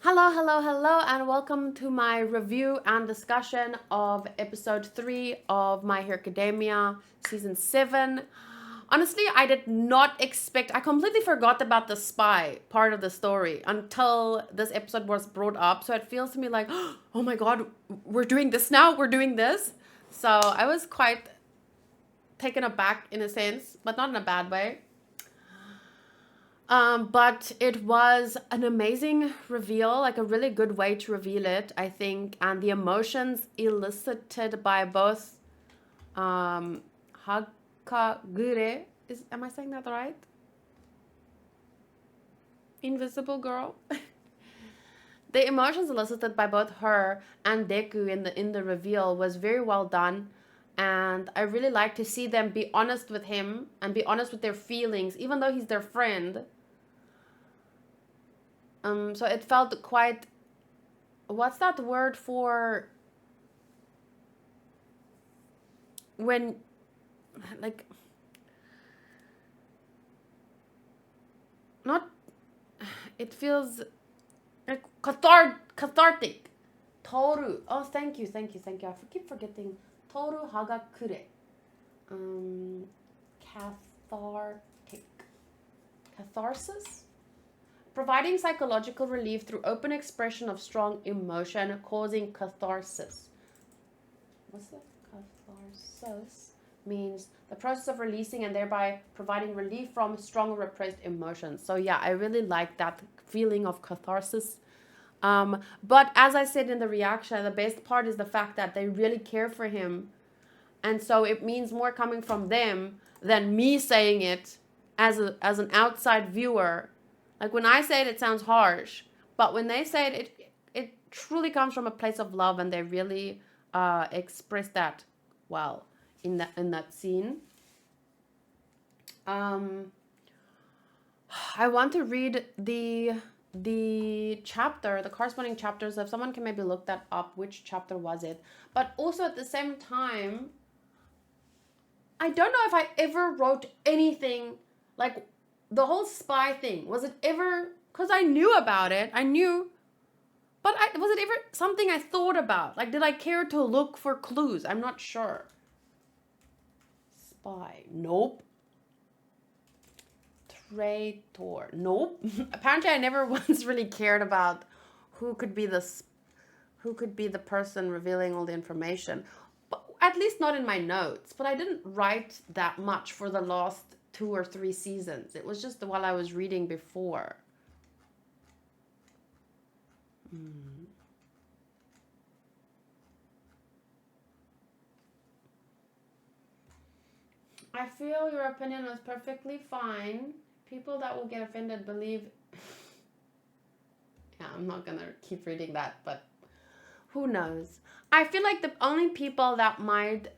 Hello, hello, hello, and welcome to my review and discussion of episode 3 of My Hero Academia season 7. Honestly, I did not expect, I completely forgot about the spy part of the story until this episode was brought up. So it feels to me like, oh my god, we're doing this now, we're doing this. So I was quite taken aback in a sense, but not in a bad way. But it was an amazing reveal, like a really good way to reveal it, I think. And the emotions elicited by both Hakagure, am I saying that right? Invisible Girl. The emotions elicited by both her and Deku in the reveal was very well done. And I really like to see them be honest with him and be honest with their feelings, even though he's their friend. So it felt quite, what's that word for when, like, not, it feels like cathartic. Toru. Oh, thank you. I keep forgetting. Toru hagakure. Cathartic. Catharsis? Providing psychological relief through open expression of strong emotion, causing catharsis. What's that? Catharsis means the process of releasing and thereby providing relief from strong repressed emotions. So yeah, I really like that feeling of catharsis. But as I said in the reaction, the best part is the fact that they really care for him. And so it means more coming from them than me saying it as an outside viewer. Like when I say it, it sounds harsh. But when they say it truly comes from a place of love, and they really express that well in that scene. I want to read the chapter, the corresponding chapters. If someone can maybe look that up, which chapter was it? But also at the same time, I don't know if I ever wrote anything like the whole spy thing. Was it ever, because I knew about it, but was it ever something I thought about? Like, did I care to look for clues? I'm not sure. Spy, nope. Traitor, nope. Apparently I never once really cared about who could be the person revealing all the information, but at least not in my notes. But I didn't write that much for the last 2 or 3 seasons. It was just while I was reading before. I feel your opinion was perfectly fine. People that will get offended believe... Yeah, I'm not gonna keep reading that, but who knows? I feel like the only people that might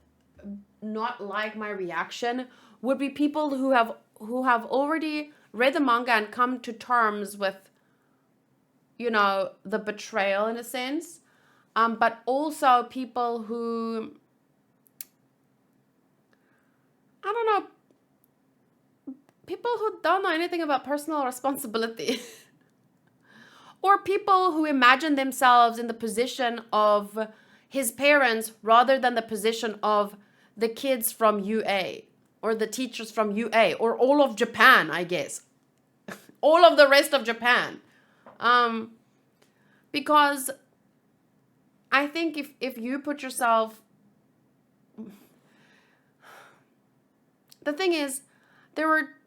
not like my reaction would be people who have already read the manga and come to terms with, the betrayal in a sense. But also people who, I don't know, people who don't know anything about personal responsibility. Or people who imagine themselves in the position of his parents rather than the position of the kids from UA or the teachers from UA or all of Japan, I guess. All of the rest of Japan. Because I think if you put yourself... The thing is,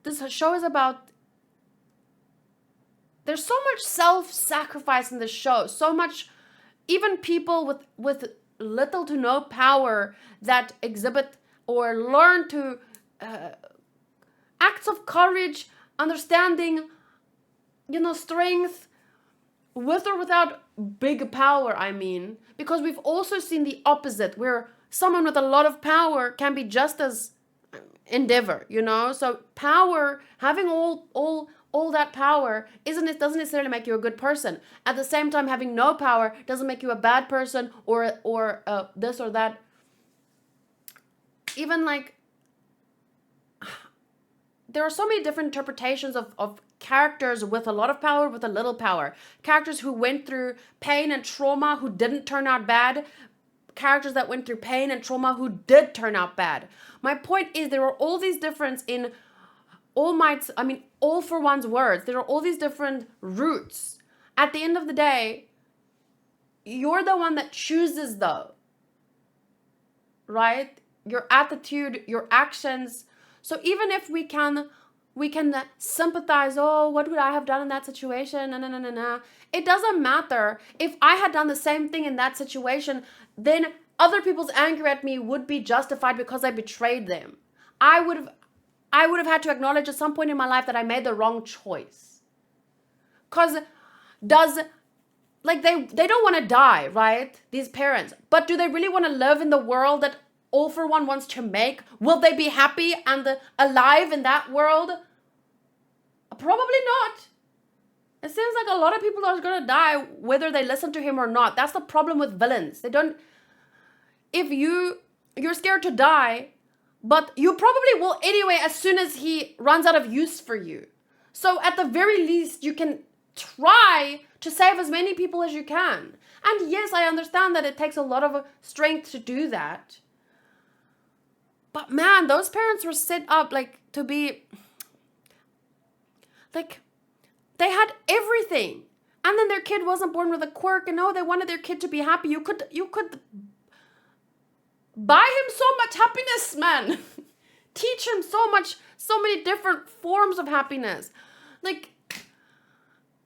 this show is about... There's so much self-sacrifice in this show. So much, even people with little to no power that exhibit or learn to acts of courage, understanding, strength, with or without big power, I mean. Because we've also seen the opposite, where someone with a lot of power can be just as endeavor, So power, having all that power doesn't necessarily make you a good person. At the same time, having no power doesn't make you a bad person or this or that. Even like, there are so many different interpretations of characters with a lot of power, with a little power. Characters who went through pain and trauma who didn't turn out bad. Characters that went through pain and trauma who did turn out bad. My point is there are all these differences in All for One's words. There are all these different routes. At the end of the day, you're the one that chooses though. Right? Your attitude, your actions. So even if we can sympathize, oh, what would I have done in that situation? It doesn't matter. If I had done the same thing in that situation, then other people's anger at me would be justified because I betrayed them. I would have had to acknowledge at some point in my life that I made the wrong choice. Because they don't want to die, right? These parents. But do they really want to live in the world that All for One wants to make? Will they be happy and alive in that world? Probably not. It seems like a lot of people are going to die whether they listen to him or not. That's the problem with villains. If you're scared to die, but you probably will anyway as soon as he runs out of use for you. So at the very least, you can try to save as many people as you can. And yes, I understand that it takes a lot of strength to do that. But man, those parents were set up to be... they had everything. And then their kid wasn't born with a quirk, and they wanted their kid to be happy. You could buy him so much happiness, man. Teach him so many different forms of happiness.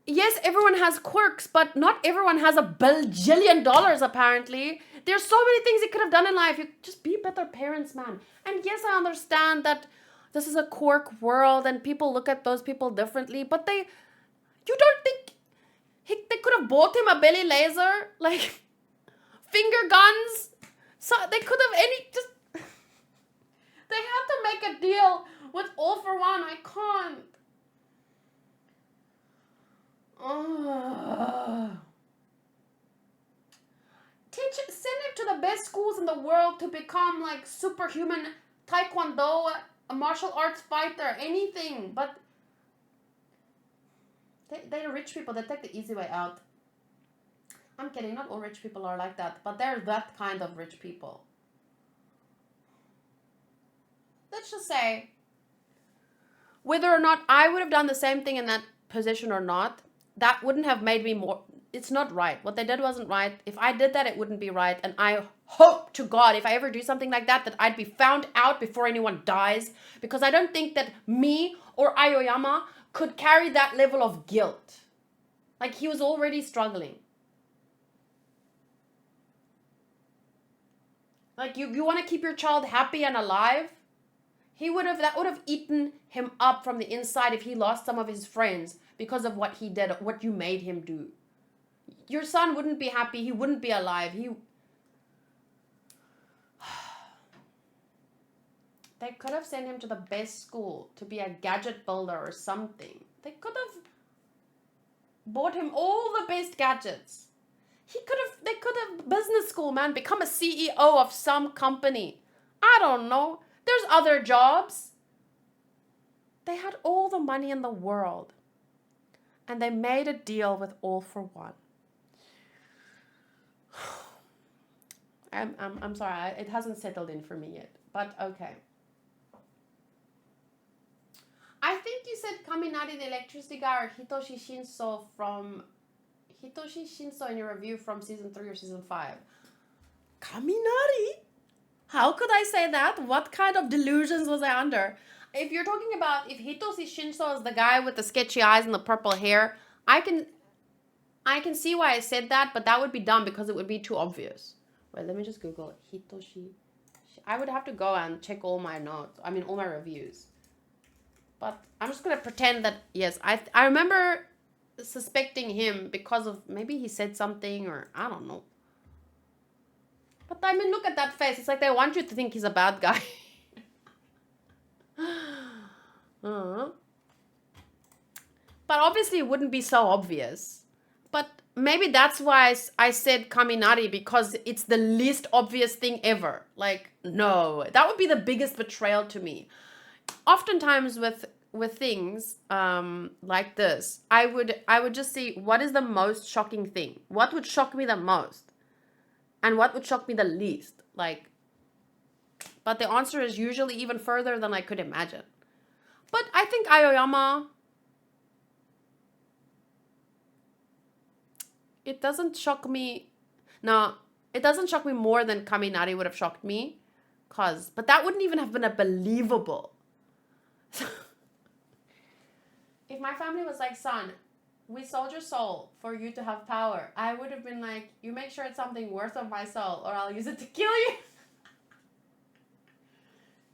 Yes, everyone has quirks, but not everyone has $1 bajillion, apparently. There's so many things you could have done in life. You just be better parents, man. And yes, I understand that this is a quirk world and people look at those people differently, but you don't think they could have bought him a belly laser? Finger guns? So they could have they had to make a deal with All for One. I can't. Send him to the best schools in the world to become superhuman taekwondo, a martial arts fighter, anything. But they're rich people. They take the easy way out. I'm kidding. Not all rich people are like that, but they're that kind of rich people. Let's just say, whether or not I would have done the same thing in that position or not, that wouldn't have made me more... It's not right. What they did wasn't right. If I did that, it wouldn't be right. And I hope to God, if I ever do something like that I'd be found out before anyone dies. Because I don't think that me or Aoyama could carry that level of guilt. He was already struggling. You want to keep your child happy and alive? That would have eaten him up from the inside if he lost some of his friends because of what he did, what you made him do. Your son wouldn't be happy. He wouldn't be alive. They could have sent him to the best school to be a gadget builder or something. They could have bought him all the best gadgets. They could have business school, man, become a CEO of some company. I don't know. There's other jobs. They had all the money in the world. And they made a deal with All for One. I'm sorry, it hasn't settled in for me yet. But okay. I think you said Kaminari the electricity guy or Hitoshi Shinso in your review from season 3 or season 5. Kaminari? How could I say that? What kind of delusions was I under? If you're talking about if Hitoshi Shinso is the guy with the sketchy eyes and the purple hair, I can see why I said that, but that would be dumb because it would be too obvious. Wait, let me just Google Hitoshi. I would have to go and check all my notes. All my reviews. But I'm just going to pretend that, yes, I remember suspecting him because of maybe he said something or I don't know. But look at that face. It's like they want you to think he's a bad guy. But obviously it wouldn't be so obvious. But maybe that's why I said Kaminari, because it's the least obvious thing ever. No, that would be the biggest betrayal to me. Oftentimes with with things like this, I would just see what is the most shocking thing. What would shock me the most? And what would shock me the least? Like, but the answer is usually even further than I could imagine. But I think Aoyama, it doesn't shock me. No, it doesn't shock me more than Kaminari would have shocked me. But that wouldn't even have been a believable. If my family was like, son, we sold your soul for you to have power, I would have been like, you make sure it's something worth of my soul or I'll use it to kill you.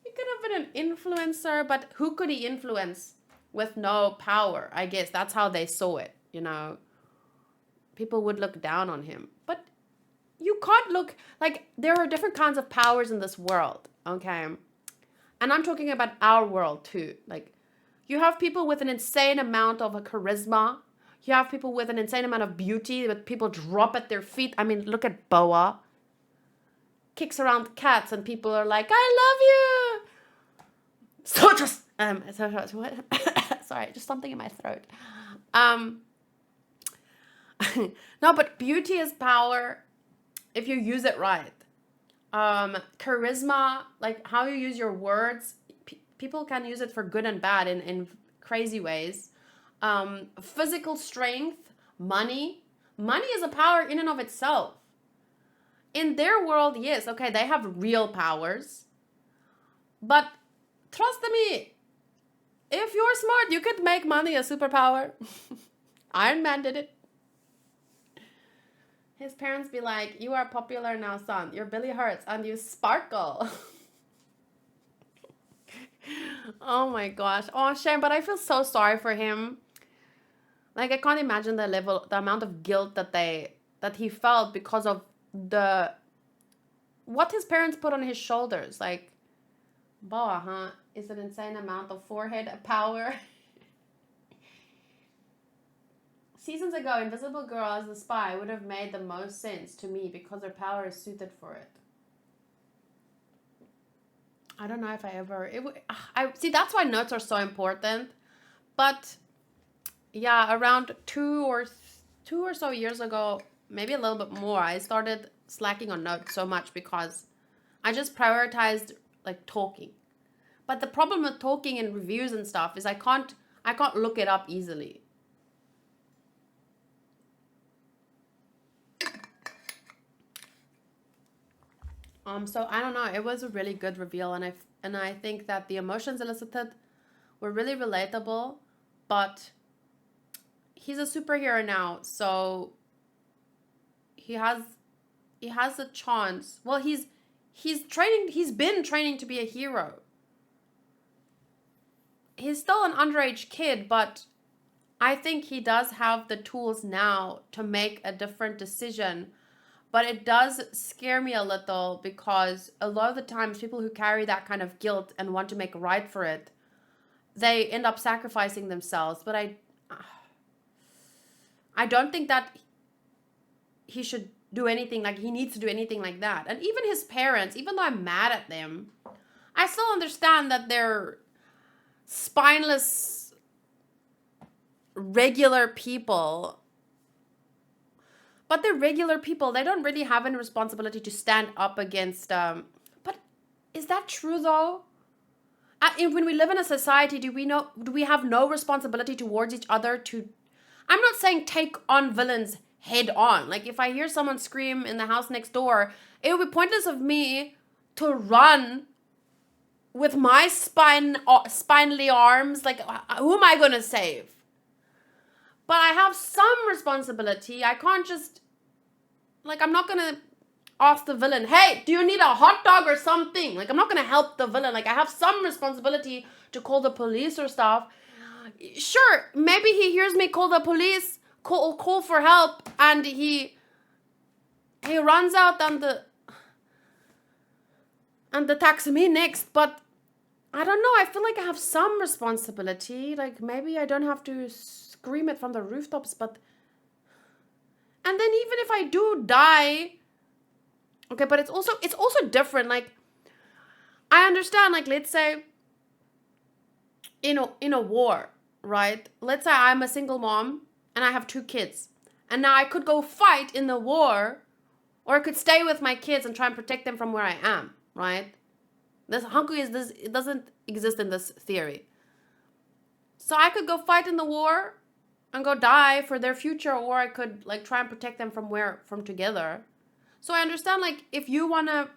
He could have been an influencer, but who could he influence with no power? I guess that's how they saw it, you know. People would look down on him. But you can't look, like, there are different kinds of powers in this world, okay? And I'm talking about our world too. Like, you have people with an insane amount of charisma. You have people with an insane amount of beauty that people drop at their feet. I mean, look at Boa. Kicks around cats and people are like, I love you. So just, what? Sorry, just something in my throat. No, but beauty is power if you use it right. Charisma, like how you use your words, people can use it for good and bad in crazy ways. Physical strength, money is a power in and of itself. In their world, yes, okay, they have real powers. But trust me, if you're smart, you could make money a superpower. Iron Man did it. His parents be like, you are popular now, son. Your belly hurts and you sparkle. Oh my gosh. Oh, shame. But I feel so sorry for him. Like, I can't imagine the amount of guilt that he felt because of what his parents put on his shoulders. Like, boa, huh? Is an insane amount of forehead power. Seasons ago, Invisible Girl as the spy would have made the most sense to me because her power is suited for it. I don't know if I see, that's why notes are so important. But yeah, around two or so years ago, maybe a little bit more, I started slacking on notes so much because I just prioritized like talking. But the problem with talking in reviews and stuff is I can't look it up easily. So I don't know. It was a really good reveal, and I think that the emotions elicited were really relatable. But he's a superhero now, so he has a chance. Well, he's training. He's been training to be a hero. He's still an underage kid, but I think he does have the tools now to make a different decision. But it does scare me a little because a lot of the times people who carry that kind of guilt and want to make right for it, they end up sacrificing themselves. But I don't think that he should do anything, like he needs to do anything like that. And even his parents, even though I'm mad at them, I still understand that they're spineless, regular people. But they're regular people. They don't really have any responsibility to stand up against... But is that true, though? When we live in a society, do we have no responsibility towards each other to... I'm not saying take on villains head on. Like, if I hear someone scream in the house next door, it would be pointless of me to run with my spinely arms. Like, who am I going to save? But I have some responsibility. I can't just, like, I'm not going to ask the villain, hey, do you need a hot dog or something? Like, I'm not going to help the villain. Like, I have some responsibility to call the police or stuff. Sure, maybe he hears me call the police, call for help, and he runs out and attacks me next. But I don't know. I feel like I have some responsibility. Like, maybe I don't have to scream it from the rooftops, but... And then even if I do die... Okay, but it's also different. Like, I understand, like, let's say... in a war, right? Let's say I'm a single mom and I have 2 kids. And now I could go fight in the war, or I could stay with my kids and try and protect them from where I am, right? This hungry is this, it doesn't exist in this theory. So I could go fight in the war and go die for their future, or I could like try and protect them from together. So I understand, like, if you wanna,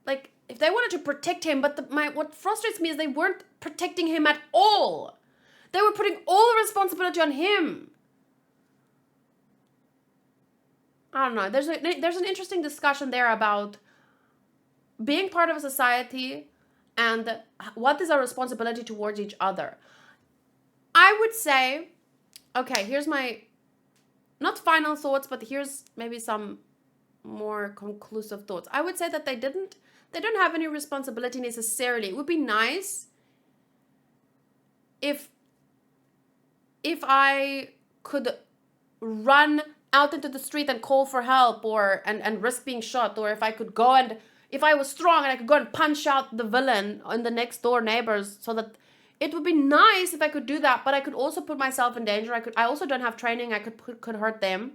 like, if they wanted to protect him, but what frustrates me is they weren't protecting him at all. They were putting all the responsibility on him. I don't know. There's an interesting discussion there about being part of a society and what is our responsibility towards each other. I would say, okay, here's my, not final thoughts, but here's maybe some more conclusive thoughts. I would say that they don't have any responsibility necessarily. It would be nice if I could run out into the street and call for help, or and risk being shot, or if I could go and, if I was strong and I could go and punch out the villain and the next door neighbors, so that it would be nice if I could do that, but I could also put myself in danger. I also don't have training. I could hurt them.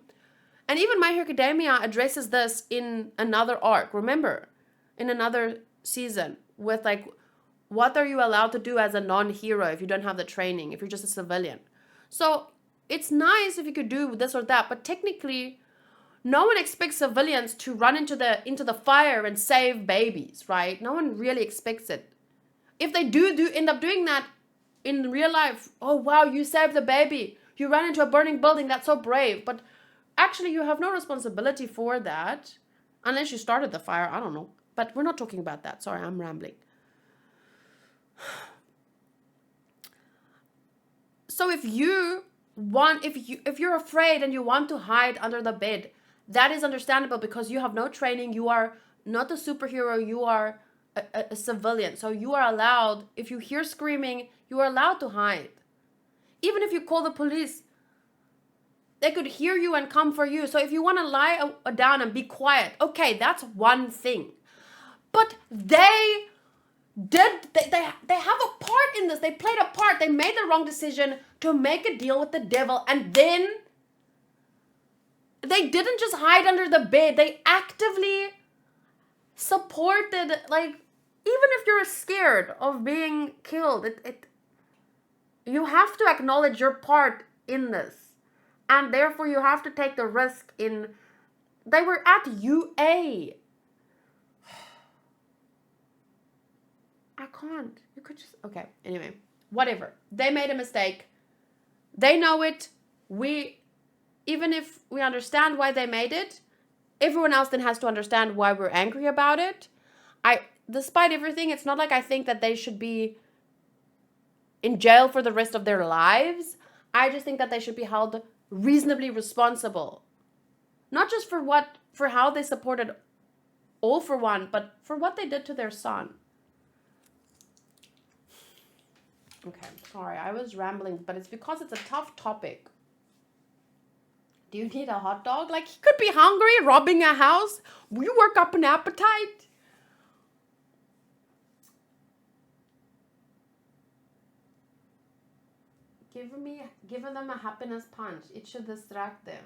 And even My Hero Academia addresses this in another arc. Remember, in another season, with like, what are you allowed to do as a non-hero if you don't have the training, if you're just a civilian? So it's nice if you could do this or that, but technically, no one expects civilians to run into the fire and save babies, right? No one really expects it. If they do end up doing that in real life, oh wow, you saved the baby, you ran into a burning building, that's so brave. But actually, you have no responsibility for that, unless you started the fire, I don't know. But we're not talking about that. Sorry, I'm rambling. So if you're afraid and you want to hide under the bed, that is understandable, because you have no training. You are not a superhero. You are a civilian. So you are allowed, if you hear screaming, you are allowed to hide. Even if you call the police, they could hear you and come for you. So if you want to lie down and be quiet, okay, that's one thing. But they have a part in this. They played a part. They made the wrong decision to make a deal with the devil, and then they didn't just hide under the bed. They actively supported, like, even if you're scared of being killed, you have to acknowledge your part in this. And therefore you have to take the risk in, they were at UA. I can't. You could just, okay, anyway, whatever. They made a mistake. They know it. Even if we understand why they made it, everyone else then has to understand why we're angry about it. Despite everything, it's not like I think that they should be in jail for the rest of their lives. I just think that they should be held reasonably responsible. Not just for how they supported All for One, but for what they did to their son. Okay, sorry, I was rambling, but it's because it's a tough topic. Do you need a hot dog? Like, he could be hungry, robbing a house. Will you work up an appetite? Giving them a happiness punch. It should distract them.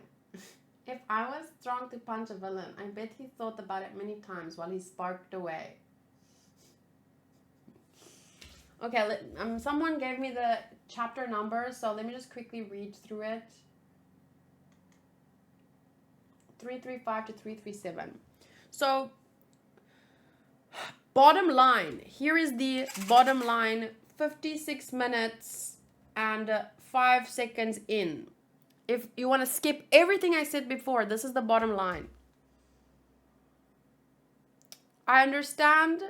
If I was strong to punch a villain, I bet he thought about it many times while he sparked away. Okay, someone gave me the chapter number, so let me just quickly read through it. 335 to 337. So, bottom line. Here is the bottom line. 56 minutes and 5 seconds in. If you want to skip everything I said before, this is the bottom line. I understand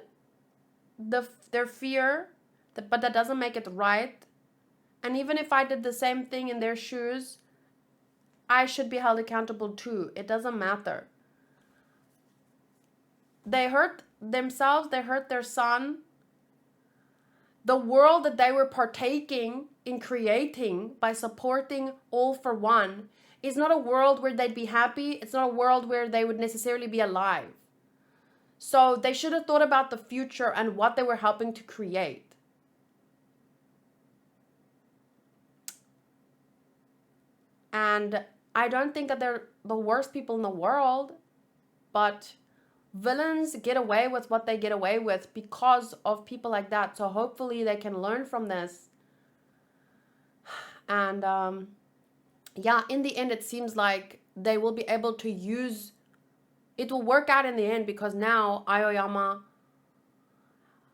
their fear, but that doesn't make it right. And even if I did the same thing in their shoes, I should be held accountable too. It doesn't matter. They hurt themselves, they hurt their son. The world that they were partaking in creating by supporting All for One is not a world where they'd be happy. It's not a world where they would necessarily be alive. So they should have thought about the future and what they were helping to create. And I don't think that they're the worst people in the world, but villains get away with what they get away with because of people like that. So hopefully they can learn from this. And yeah, in the end, it seems like they will be able to use, it will work out in the end, because now Aoyama,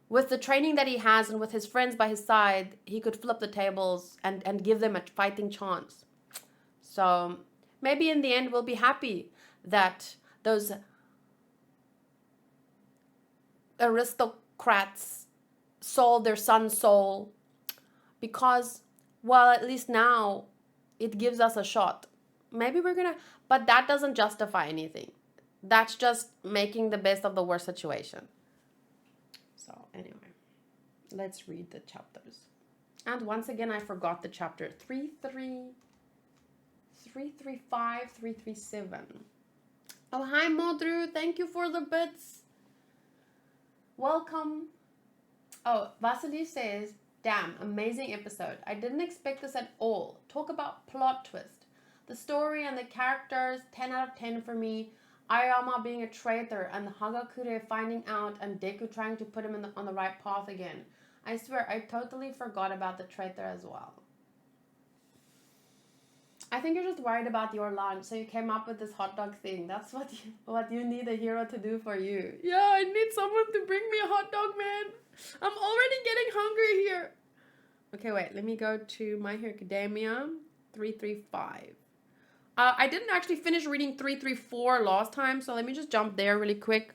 with the training that he has and with his friends by his side, he could flip the tables and give them a fighting chance. So maybe in the end we'll be happy that those aristocrats sold their son's soul, because, well, at least now it gives us a shot. Maybe we're gonna, but that doesn't justify anything. That's just making the best of the worst situation. So anyway, let's read the chapters. And once again, I forgot the chapter 335, 337. Oh, hi, Modru. Thank you for the bits. Welcome. Oh, Vasily says, damn, amazing episode. I didn't expect this at all. Talk about plot twist. The story and the characters, 10 out of 10 for me. Aoyama being a traitor and Hagakure finding out and Deku trying to put him on the right path again. I swear, I totally forgot about the traitor as well. I think you're just worried about your lunch, so you came up with this hot dog thing. That's what you need a hero to do for you. Yeah, I need someone to bring me a hot dog, man. I'm already getting hungry here. Okay, wait. Let me go to My Hero Academia 335. I didn't actually finish reading 334 last time, so let me just jump there really quick.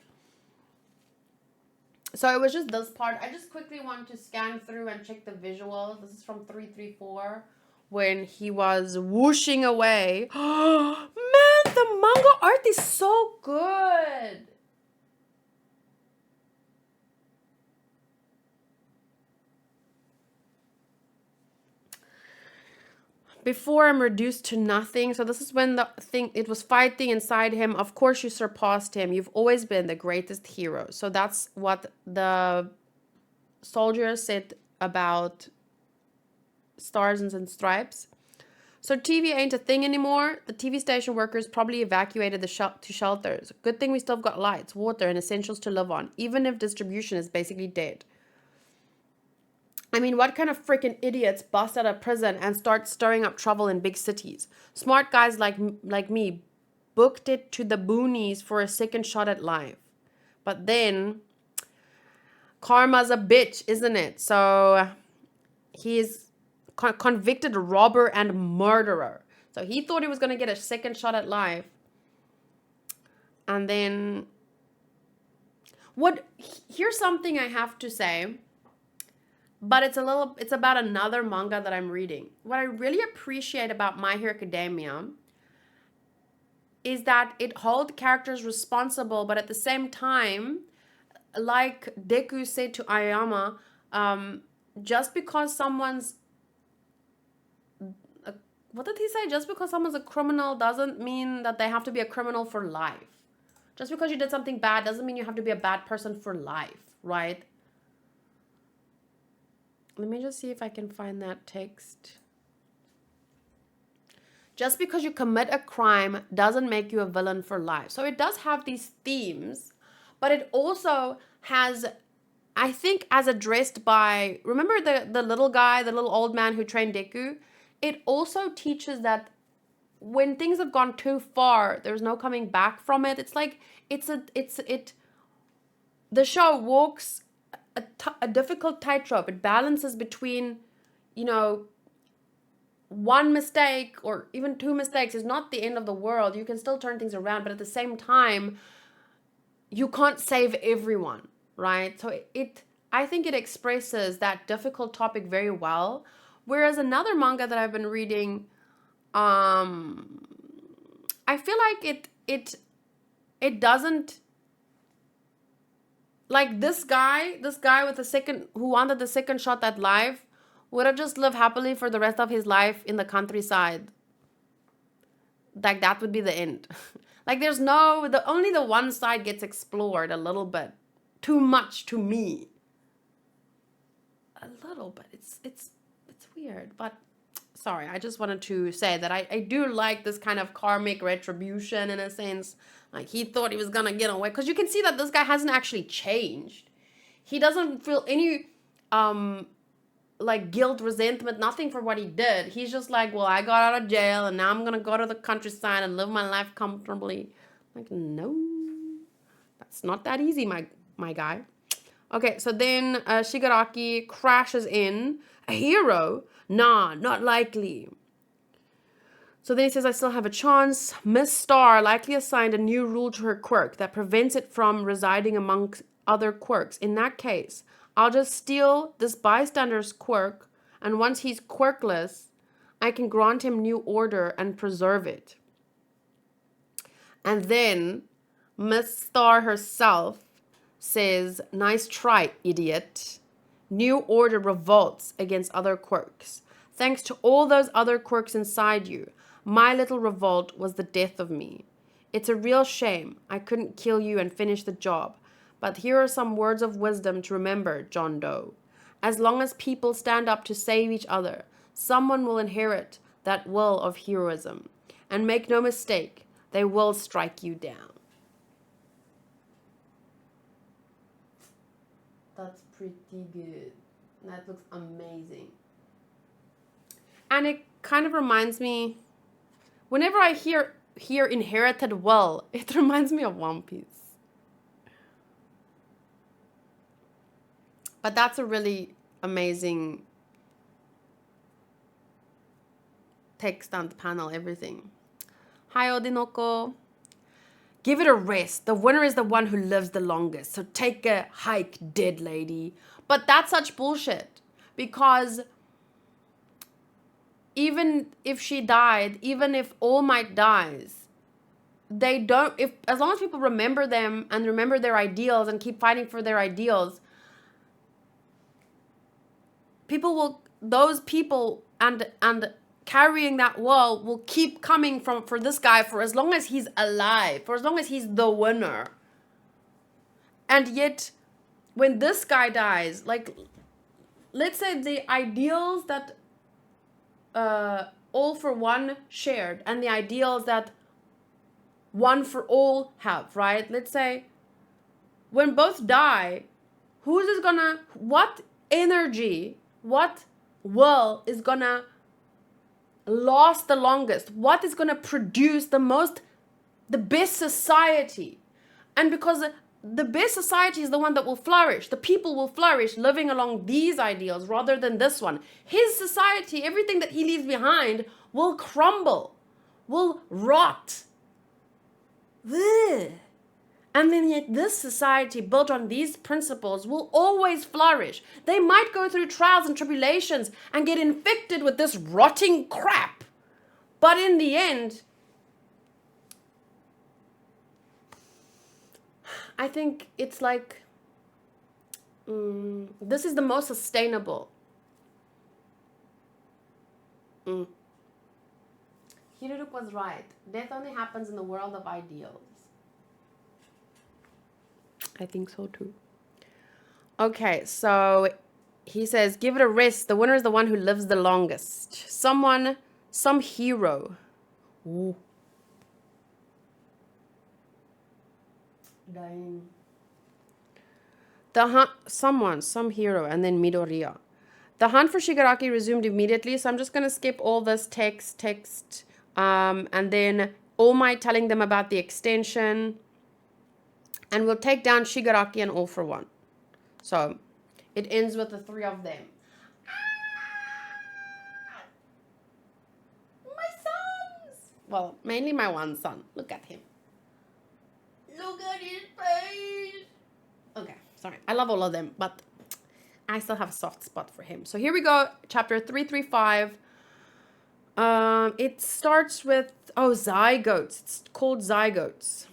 So it was just this part. I just quickly want to scan through and check the visuals. This is from 334. When he was whooshing away. Man, the manga art is so good. Before I'm reduced to nothing. So this is when the thing, it was fighting inside him. Of course you surpassed him. You've always been the greatest hero. So that's what the soldier said about Stars and Stripes. So TV ain't a thing anymore. The TV station workers probably evacuated to shelters. Good thing we still got lights, water, and essentials to live on, even if distribution is basically dead. I mean, what kind of freaking idiots bust out of prison and start stirring up trouble in big cities? Smart guys like me booked it to the boonies for a second shot at life. But then, karma's a bitch, isn't it? So he's convicted robber and murderer. So he thought he was going to get a second shot at life. And then here's something I have to say, but it's about another manga that I'm reading. What I really appreciate about My Hero Academia is that it holds characters responsible, but at the same time, like Deku said to Aoyama, just because someone's what did he say? Just because someone's a criminal doesn't mean that they have to be a criminal for life. Just because you did something bad doesn't mean you have to be a bad person for life, right? Let me just see if I can find that text. Just because you commit a crime doesn't make you a villain for life. So it does have these themes, but it also has, I think, as addressed by, remember the little guy, the little old man who trained Deku? It also teaches that when things have gone too far, there's no coming back from it. It's like, the show walks a difficult tightrope. It balances between, one mistake or even two mistakes is not the end of the world. You can still turn things around, but at the same time, you can't save everyone, right? So I think it expresses that difficult topic very well. Whereas another manga that I've been reading, I feel like it doesn't, like this guy with who wanted the second shot at life would have just lived happily for the rest of his life in the countryside. Like that would be the end. Like there's only the one side gets explored a little bit. Too much to me. A little bit. It's weird, but sorry, I just wanted to say that I do like this kind of karmic retribution in a sense. Like, he thought he was gonna get away. Because you can see that this guy hasn't actually changed. He doesn't feel any, like, guilt, resentment, nothing for what he did. He's just like, well, I got out of jail, and now I'm gonna go to the countryside and live my life comfortably. Like, no. That's not that easy, my guy. Okay, so then Shigaraki crashes in. A hero? Nah, not likely. So then he says, I still have a chance. Miss Star likely assigned a new rule to her quirk that prevents it from residing amongst other quirks. In that case, I'll just steal this bystander's quirk, and once he's quirkless, I can grant him new order and preserve it. And then Miss Star herself says, nice try, idiot. New order revolts against other quirks. Thanks to all those other quirks inside you, my little revolt was the death of me. It's a real shame I couldn't kill you and finish the job, but here are some words of wisdom to remember, John Doe. As long as people stand up to save each other, someone will inherit that will of heroism. And make no mistake, they will strike you down. That's pretty good. That looks amazing. And it kind of reminds me, whenever I hear inherited will, it reminds me of One Piece. But that's a really amazing text on the panel, everything. Hi, Odinoko. Give it a rest. The winner is the one who lives the longest. So take a hike, dead lady. But that's such bullshit. Because even if she died, even if All Might dies, they don't, as long as people remember them and remember their ideals and keep fighting for their ideals, those people and carrying that wall will keep coming for this guy for as long as he's alive, for as long as he's the winner. And yet, when this guy dies, like, let's say the ideals that All for One shared and the ideals that One for All have, right? Let's say, when both die, what energy, what will is gonna last the longest? What is gonna produce the best society? And because the best society is the one that will flourish, the people will flourish living along these ideals rather than this one. His society, everything that he leaves behind, will crumble, will rot. Ugh. And then yet this society built on these principles will always flourish. They might go through trials and tribulations and get infected with this rotting crap. But in the end, I think it's like, this is the most sustainable. Hiruruk was right. Death only happens in the world of ideals. I think so too. Okay, so he says, give it a rest. The winner is the one who lives the longest. Some hero. Ooh. Dying. Some hero, and then Midoriya. The hunt for Shigaraki resumed immediately, so I'm just going to skip all this text, and then All Might telling them about the extension. And we'll take down Shigaraki and All for One. So, it ends with the three of them. My sons! Well, mainly my one son. Look at him. Look at his face! Okay, sorry. I love all of them, but I still have a soft spot for him. So here we go. Chapter 335. It starts with, zygotes. It's called zygotes.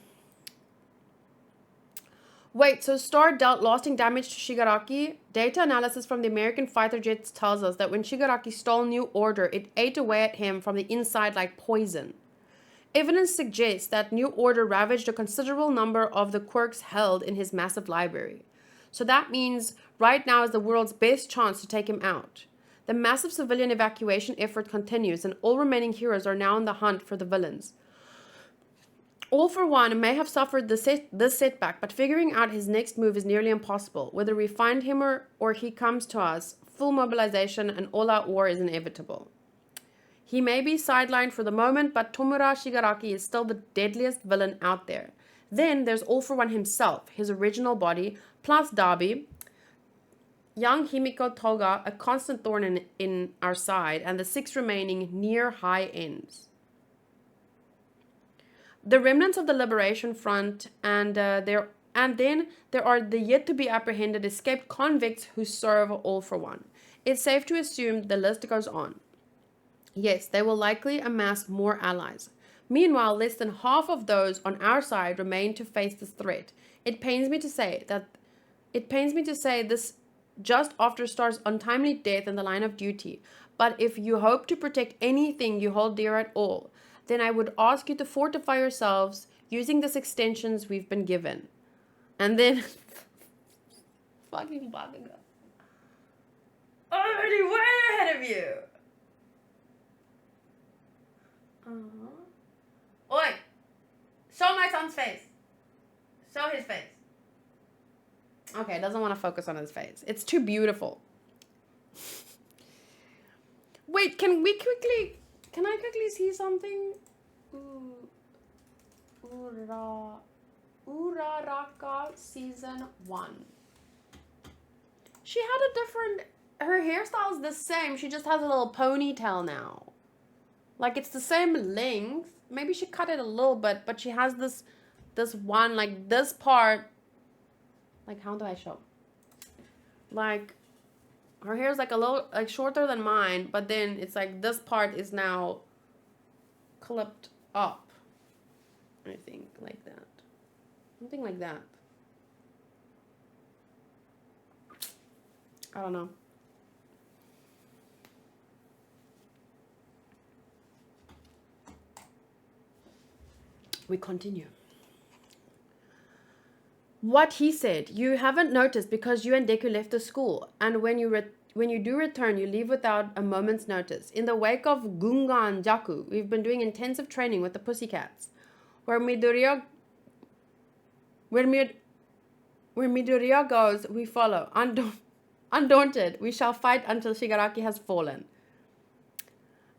Wait, so Star dealt lasting damage to Shigaraki? Data analysis from the American fighter jets tells us that when Shigaraki stole New Order, it ate away at him from the inside like poison. Evidence suggests that New Order ravaged a considerable number of the quirks held in his massive library. So that means right now is the world's best chance to take him out. The massive civilian evacuation effort continues, and all remaining heroes are now on the hunt for the villains. All for One may have suffered this setback, but figuring out his next move is nearly impossible. Whether we find him or he comes to us, full mobilization and all-out war is inevitable. He may be sidelined for the moment, but Tomura Shigaraki is still the deadliest villain out there. Then there's All for One himself, his original body, plus Dabi, young Himiko Toga, a constant thorn in our side, and the 6 remaining near high ends. The remnants of the Liberation Front, and then there are the yet to be apprehended escaped convicts who serve All for One. It's safe to assume the list goes on. Yes, they will likely amass more allies. Meanwhile, less than half of those on our side remain to face this threat. It pains me to say this just after Star's untimely death in the line of duty. But if you hope to protect anything you hold dear at all, then I would ask you to fortify yourselves using these extensions we've been given. And then fucking Bakugo. Already way ahead of you. Oi! Show my son's face. Show his face. Okay, doesn't want to focus on his face. It's too beautiful. Wait, can I quickly see something? Uraraka season 1. She had a different, her hairstyle is the same. She just has a little ponytail now. Like, it's the same length. Maybe she cut it a little bit, but she has this one, like, this part. Like, how do I show? Like, her hair is like a little, like, shorter than mine, but then it's like this part is now clipped up. I think, like that. Something like that. I don't know. We continue. What he said, you haven't noticed because you and Deku left the school, and when you do return, you leave without a moment's notice. In the wake of Gungan Jaku, we've been doing intensive training with the Pussycats. Where Midoriya goes, we follow. Undaunted, we shall fight until Shigaraki has fallen.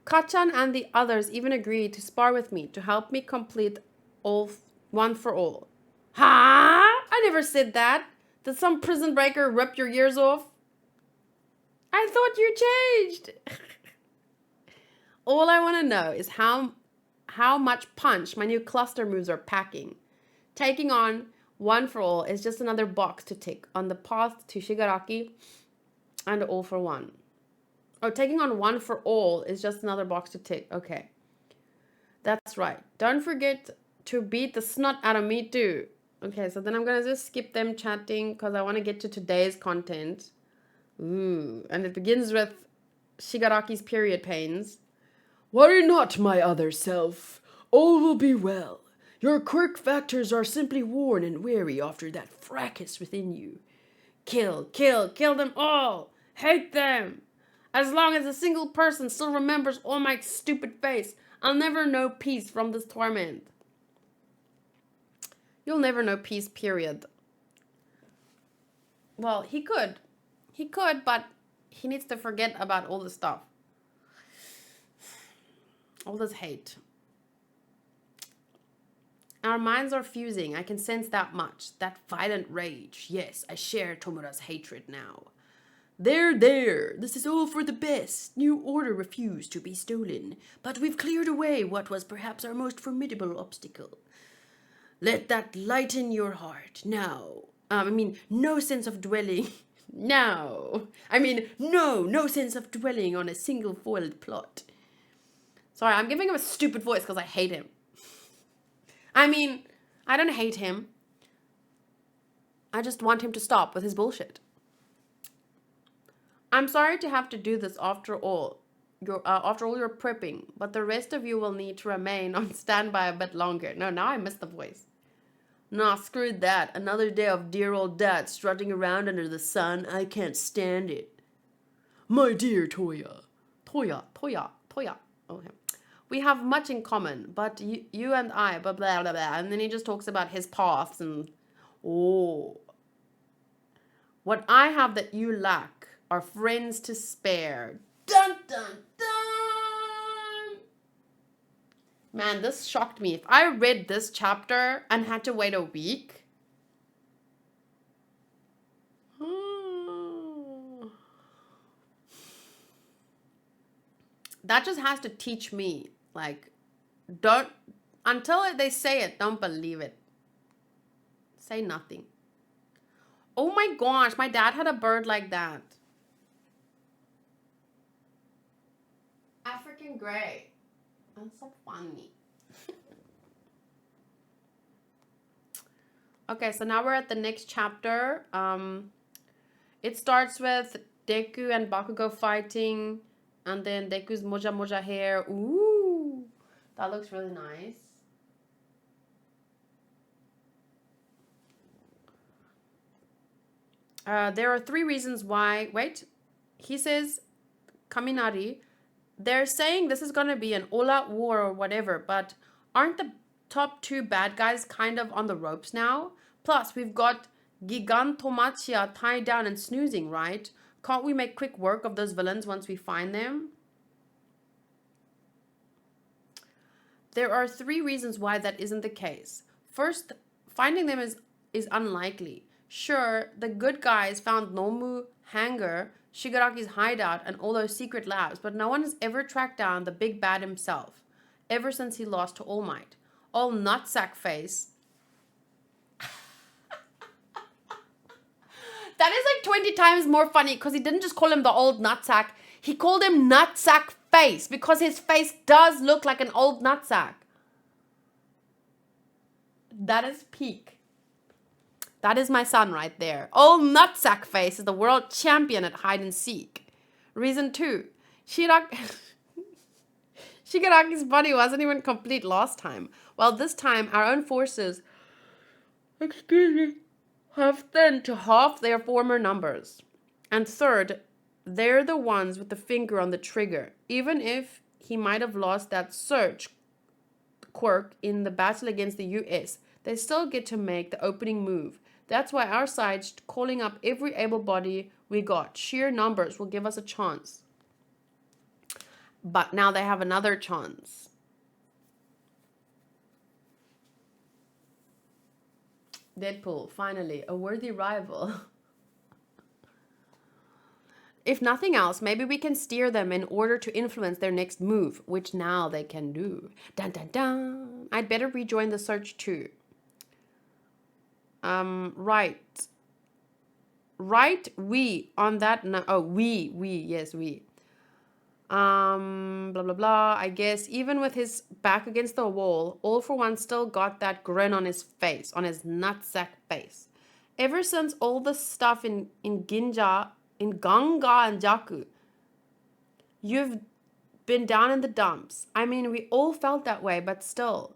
Kachan and the others even agreed to spar with me to help me complete One for All. Huh? I never said that. Did some prison breaker rip your ears off? I thought you changed. All I want to know is how much punch my new cluster moves are packing. Taking on One for All is just another box to tick on the path to Shigaraki and All for One. Oh, taking on One for All is just another box to tick. Okay. That's right. Don't forget to beat the snot out of me too. Okay, so then I'm going to just skip them chatting because I want to get to today's content. Ooh, and it begins with Shigaraki's period pains. Worry not, my other self. All will be well. Your quirk factors are simply worn and weary after that fracas within you. Kill them all. Hate them. As long as a single person still remembers All Might's stupid face, I'll never know peace from this torment. You'll never know peace, period. Well, he could. He could, but he needs to forget about all this stuff. All this hate. Our minds are fusing. I can sense that much. That violent rage. Yes, I share Tomura's hatred now. There. This is all for the best. New Order refused to be stolen, but we've cleared away what was perhaps our most formidable obstacle. Let that lighten your heart. Now. No sense of dwelling. No sense of dwelling on a single foiled plot. Sorry, I'm giving him a stupid voice because I hate him. I don't hate him. I just want him to stop with his bullshit. I'm sorry to have to do this after all your prepping, but the rest of you will need to remain on standby a bit longer. No, now I missed the voice. Nah, screw that. Another day of dear old dad strutting around under the sun. I can't stand it. My dear Toya. Toya. Okay. We have much in common, but you and I, blah, blah, blah, blah. And then he just talks about his paths and, oh. What I have that you lack are friends to spare. Dun, dun, dun. Man, this shocked me. If I read this chapter and had to wait a week, that just has to teach me, like, don't, until they say it, don't believe it. Say nothing. Oh my gosh, my dad had a bird like that. African gray. That's so funny. Okay, so now we're at the next chapter. It starts with Deku and Bakugo fighting, and then Deku's Moja Moja hair. Ooh, that looks really nice. There are 3 reasons why. Wait, he says, Kaminari, they're saying this is going to be an all-out war or whatever, but aren't the top 2 bad guys kind of on the ropes now? Plus, we've got Gigantomachia tied down and snoozing, right? Can't we make quick work of those villains once we find them? There are 3 reasons why that isn't the case. First, finding them is unlikely. Sure, the good guys found Nomu hangar, Shigaraki's hideout, and all those secret labs, but no one has ever tracked down the big bad himself, ever since he lost to All Might. All nutsack face. That is like 20 times more funny, because he didn't just call him the old nutsack, he called him nutsack face, because his face does look like an old nutsack. That is peak. That is my son right there. Old nutsack face is the world champion at hide and seek. Reason 2. Shigaraki's body wasn't even complete last time. Well, this time our own forces, have thinned to half their former numbers. And third, they're the ones with the finger on the trigger. Even if he might have lost that surge quirk in the battle against the US, they still get to make the opening move. That's why our side's calling up every able body we got. Sheer numbers will give us a chance. But now they have another chance. Deadpool, finally, a worthy rival. If nothing else, maybe we can steer them in order to influence their next move, which now they can do. Dun dun dun. I'd better rejoin the search too. Right, we on that. Yes, we. Blah, blah, blah. I guess even with his back against the wall, All for One still got that grin on his face, on his nutsack face. Ever since all the stuff in Ganga and Jaku, you've been down in the dumps. I mean, we all felt that way, but still.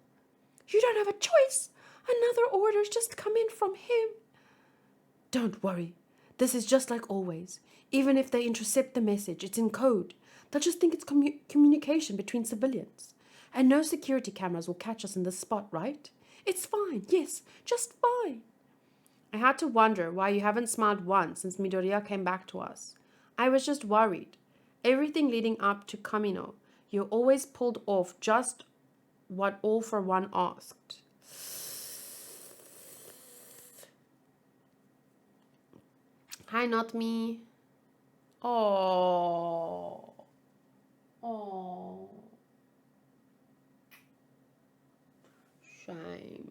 You don't have a choice. Another order's just come in from him. Don't worry. This is just like always. Even if they intercept the message, it's in code. They'll just think it's communication between civilians. And no security cameras will catch us in this spot, right? It's fine. Yes, just fine. I had to wonder why you haven't smiled once since Midoriya came back to us. I was just worried. Everything leading up to Kamino, you always pulled off just what All for One asked. Hi, not me. Oh. Shame.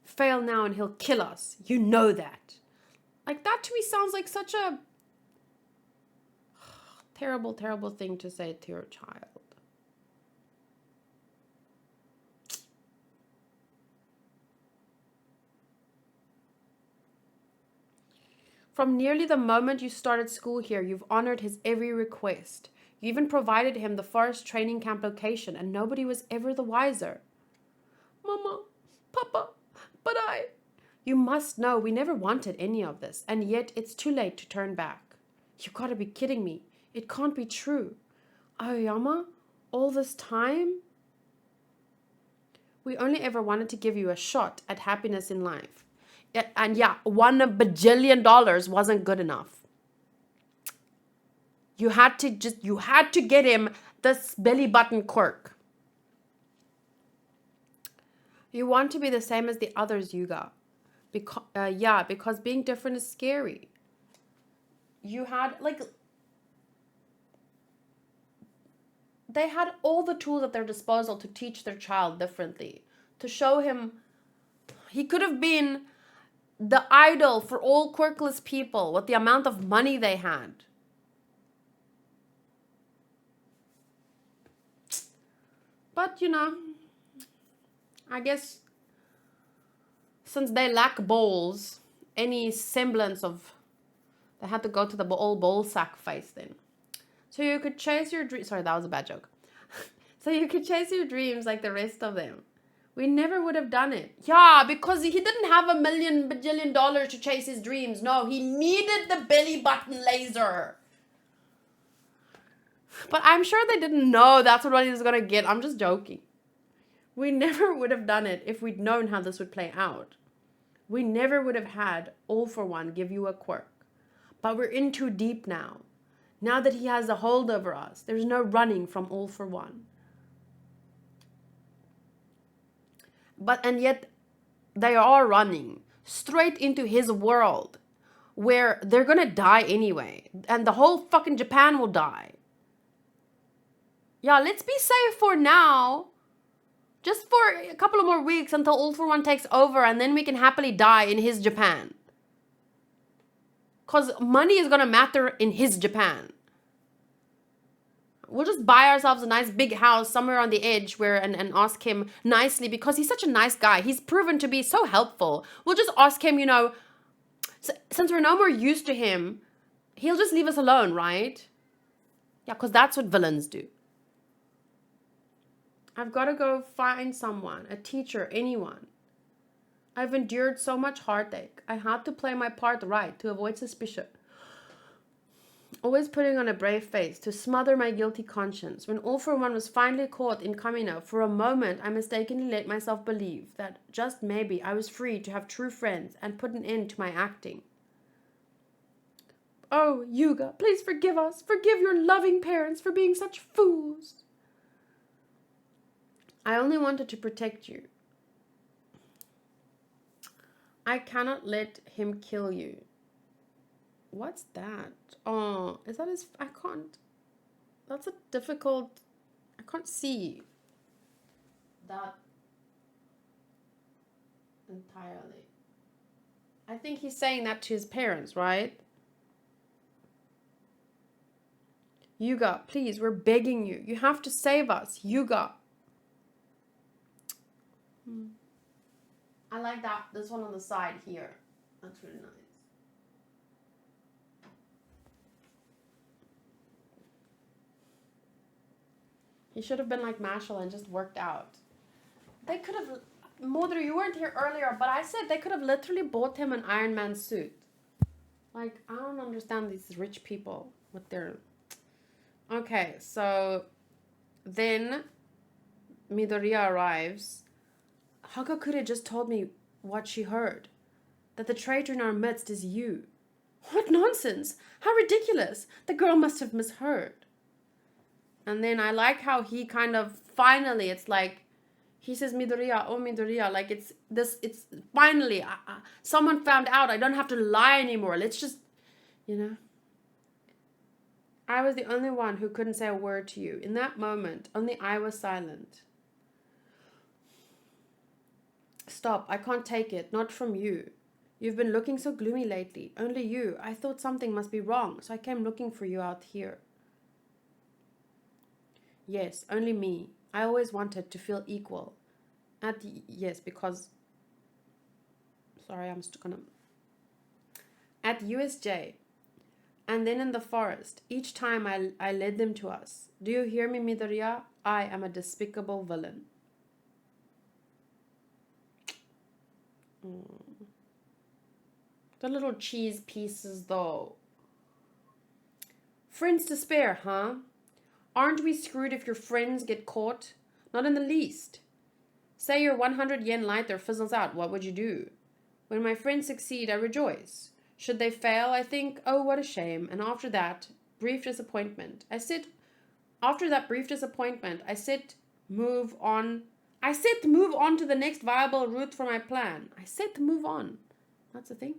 Fail now and he'll kill us. You know that. Like, that to me sounds like such a terrible, terrible thing to say to your child. From nearly the moment you started school here, you've honored his every request. You even provided him the forest training camp location, and nobody was ever the wiser. Mama, Papa, but You must know we never wanted any of this, and yet it's too late to turn back. You gotta be kidding me. It can't be true. Aoyama, all this time? We only ever wanted to give you a shot at happiness in life. And yeah, $1 bajillion wasn't good enough. You had to get him this belly button quirk. You want to be the same as the others, Yuga. Because being different is scary. You had, they had all the tools at their disposal to teach their child differently. To show him, he could have been the idol for all quirkless people with the amount of money they had. But, I guess since they lack balls, any semblance of, they had to go to the old ball sack face then. So you could chase your dreams. Sorry, that was a bad joke. So you could chase your dreams like the rest of them. We never would have done it. Yeah, because he didn't have $1 bajillion to chase his dreams. No, he needed the belly button laser. But I'm sure they didn't know that's what he was going to get. I'm just joking. We never would have done it if we'd known how this would play out. We never would have had All for One give you a quirk. But we're in too deep now. Now that he has a hold over us, there's no running from All for One. And yet they are running straight into his world where they're going to die anyway. And the whole fucking Japan will die. Yeah, let's be safe for now. Just for a couple of more weeks until All for One takes over, and then we can happily die in his Japan. Because money is going to matter in his Japan. We'll just buy ourselves a nice big house somewhere on the edge and ask him nicely, because he's such a nice guy. He's proven to be so helpful. We'll just ask him, since we're no more used to him, he'll just leave us alone, right? Yeah, because that's what villains do. I've got to go find someone, a teacher, anyone. I've endured so much heartache. I had to play my part right to avoid suspicion. Always putting on a brave face to smother my guilty conscience. When All for One was finally caught in Kamino, for a moment I mistakenly let myself believe that just maybe I was free to have true friends and put an end to my acting. Oh, Yuga, please forgive us. Forgive your loving parents for being such fools. I only wanted to protect you. I cannot let him kill you. What's that? Oh, is that his... I can't... That's a difficult... I can't see that entirely. I think he's saying that to his parents, right? Yuga, please, we're begging you. You have to save us. Yuga. I like that. This one on the side here. That's really nice. He should have been like Marshall and just worked out. They could have... Mother, you weren't here earlier, but I said they could have literally bought him an Iron Man suit. Like, I don't understand these rich people with their... Okay, so then Midoriya arrives. Hagakure just told me what she heard. That the traitor in our midst is you. What nonsense! How ridiculous! The girl must have misheard. And then I like how he kind of finally, it's like, he says, Midoriya, oh Midoriya, like it's finally, someone found out. I don't have to lie anymore. Let's just, I was the only one who couldn't say a word to you. In that moment, only I was silent. Stop, I can't take it, not from you. You've been looking so gloomy lately. Only you. I thought something must be wrong, so I came looking for you out here. Yes, only me. I always wanted to feel equal. Yes, because... Sorry, I'm just gonna... At USJ, and then in the forest, each time I led them to us. Do you hear me, Midoriya? I am a despicable villain. The little cheese pieces, though. Friends to spare, huh? Aren't we screwed if your friends get caught? Not in the least. Say your 100 yen lighter fizzles out, what would you do? When my friends succeed, I rejoice. Should they fail, I think, oh, what a shame. And after that brief disappointment, I said, move on. I said move on to the next viable route for my plan. I said move on. That's the thing.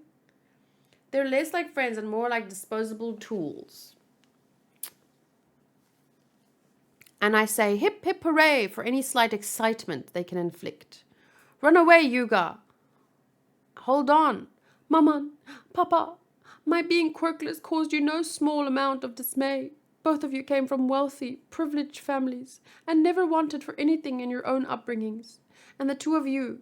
They're less like friends and more like disposable tools. And I say, hip, hip, hooray, for any slight excitement they can inflict. Run away, Yuga. Hold on. Mama, Papa, my being quirkless caused you no small amount of dismay. Both of you came from wealthy, privileged families and never wanted for anything in your own upbringings. And the two of you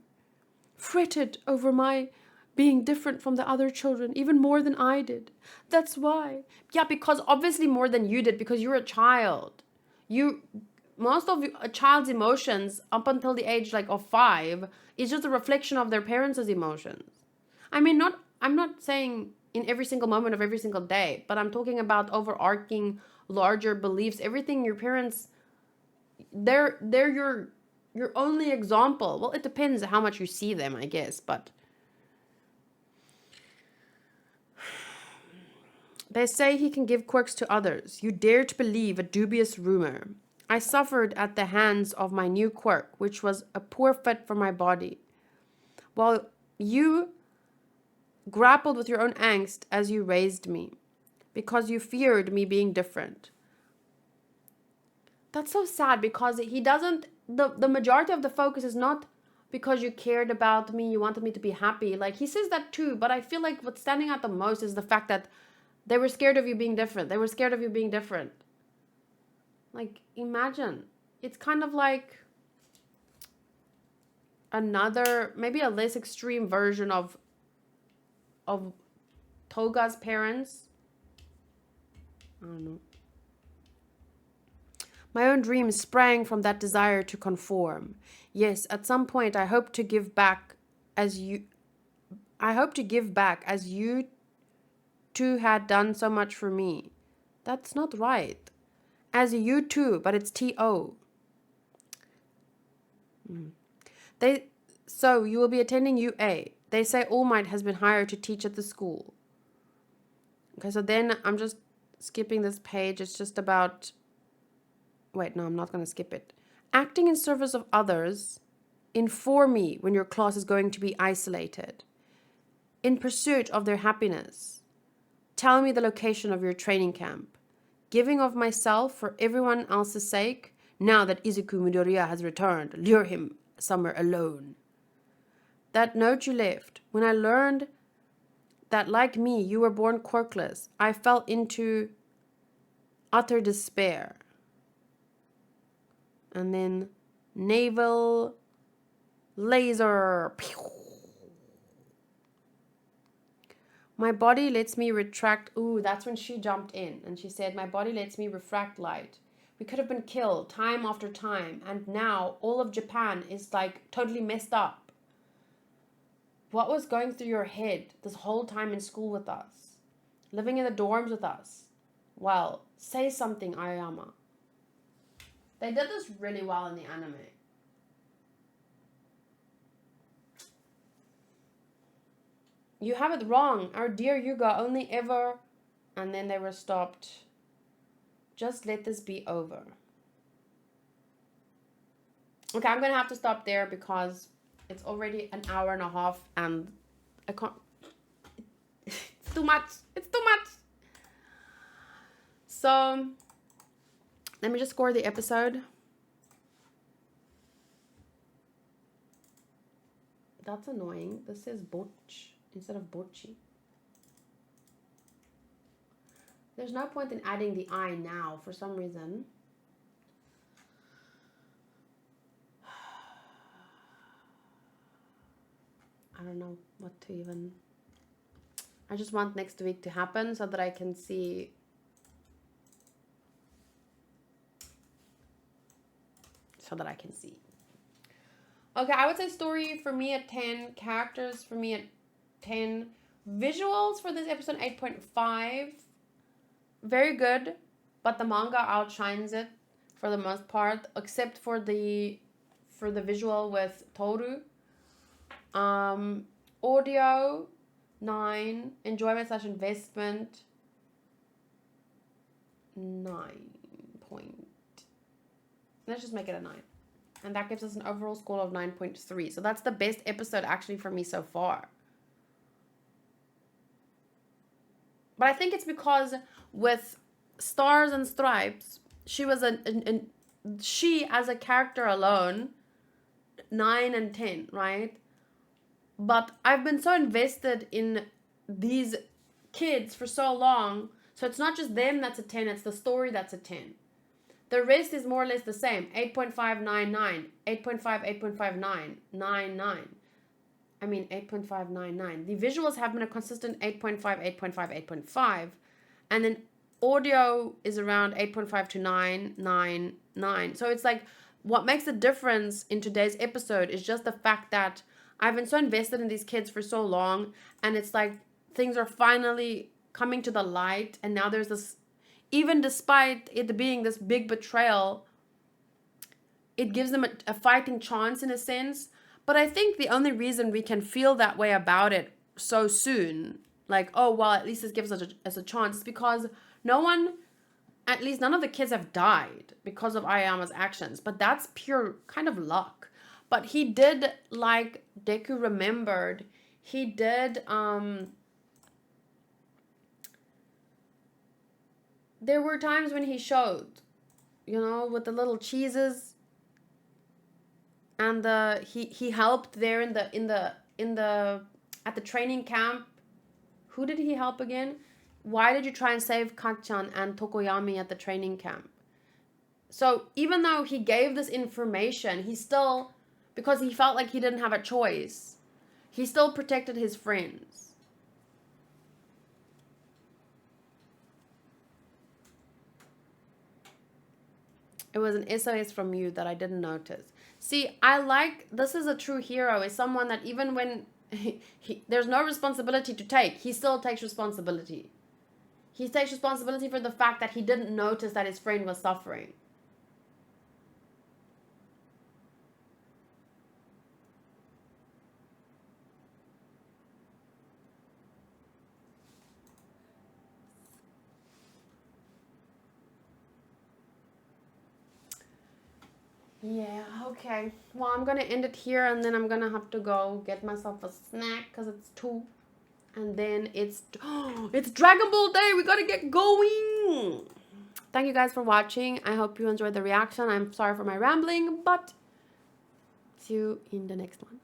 fretted over my being different from the other children, even more than I did. That's why. Yeah, because obviously more than you did, because you're a child. Most of a child's emotions up until the age of 5 is just a reflection of their parents' emotions. I'm not saying in every single moment of every single day, but I'm talking about overarching larger beliefs. Everything your parents, they're your only example. Well, it depends how much you see them, I guess, but they say he can give quirks to others. You dare to believe a dubious rumor. I suffered at the hands of my new quirk, which was a poor fit for my body, while you grappled with your own angst as you raised me, because you feared me being different. That's so sad, because he doesn't, the majority of the focus is not because you cared about me, you wanted me to be happy. Like, he says that too, but I feel like what's standing out the most is the fact that they were scared of you being different. They were scared of you being different. Like, imagine. It's kind of like another, maybe a less extreme version of Toga's parents. I don't know. My own dreams sprang from that desire to conform. Yes, at some point I hope to give back as you two had done so much for me. That's not right. As you too, but it's T-O. So you will be attending UA. They say All Might has been hired to teach at the school. Okay, so then I'm just skipping this page. It's just about... Wait, no, I'm not going to skip it. Acting in service of others. Inform me when your class is going to be isolated. In pursuit of their happiness. Tell me the location of your training camp. Giving of myself for everyone else's sake. Now that Izuku Midoriya has returned, lure him somewhere alone. That note you left, when I learned that like me, you were born quirkless, I fell into utter despair. And then naval laser. My body lets me retract. Ooh, that's when she jumped in and she said, my body lets me refract light. We could have been killed time after time. And now all of Japan is like totally messed up. What was going through your head this whole time in school with us? Living in the dorms with us? Well, say something, Ayama. They did this really well in the anime. You have it wrong. Our dear Yuga only ever... And then they were stopped. Just let this be over. Okay, I'm going to have to stop there because it's already an hour and a half and I can't... It's too much. It's too much. So... Let me just score the episode. That's annoying. This says botch instead of botchi. There's no point in adding the I now for some reason. I don't know what to even... I just want next week to happen so that I can see... Okay, I would say story for me at 10, characters for me at 10, visuals for this episode 8.5. very good, but the manga outshines it for the most part, except for the visual with Toru. Audio 9, enjoyment / investment 9 point. Let's just make it a 9. And that gives us an overall score of 9.3. So that's the best episode actually for me so far. But I think it's because with Stars and Stripes, she was she as a character alone, 9 and 10, right? But I've been so invested in these kids for so long, so it's not just them that's a 10, it's the story that's a 10. The rest is more or less the same. 8.599, 8.5, 8.59, 99. I mean 8.599. The visuals have been a consistent 8.5, 8.5, 8.5. And then audio is around 8.5 to 9, 9, 9. So it's like what makes the difference in today's episode is just the fact that I've been so invested in these kids for so long, and it's like things are finally coming to the light, and now there's this, even despite it being this big betrayal, it gives them a fighting chance in a sense. But I think the only reason we can feel that way about it so soon, like, oh, well, at least this gives us a chance, is because at least none of the kids have died because of Ayama's actions. But that's pure kind of luck. But he did, like Deku remembered, he did, there were times when he showed, with the little cheeses, and he helped there at the training camp. Who did he help again? Why did you try and save Kachan and Tokoyami at the training camp? So even though he gave this information, he still, because he felt like he didn't have a choice, he still protected his friends. It was an SOS from you that I didn't notice. See, this is a true hero, is someone that even when there's no responsibility to take, he still takes responsibility. He takes responsibility for the fact that he didn't notice that his friend was suffering. Yeah, okay. Well, I'm going to end it here, and then I'm going to have to go get myself a snack because it's 2. And then it's Dragon Ball Day. We got to get going. Thank you guys for watching. I hope you enjoyed the reaction. I'm sorry for my rambling, but see you in the next one.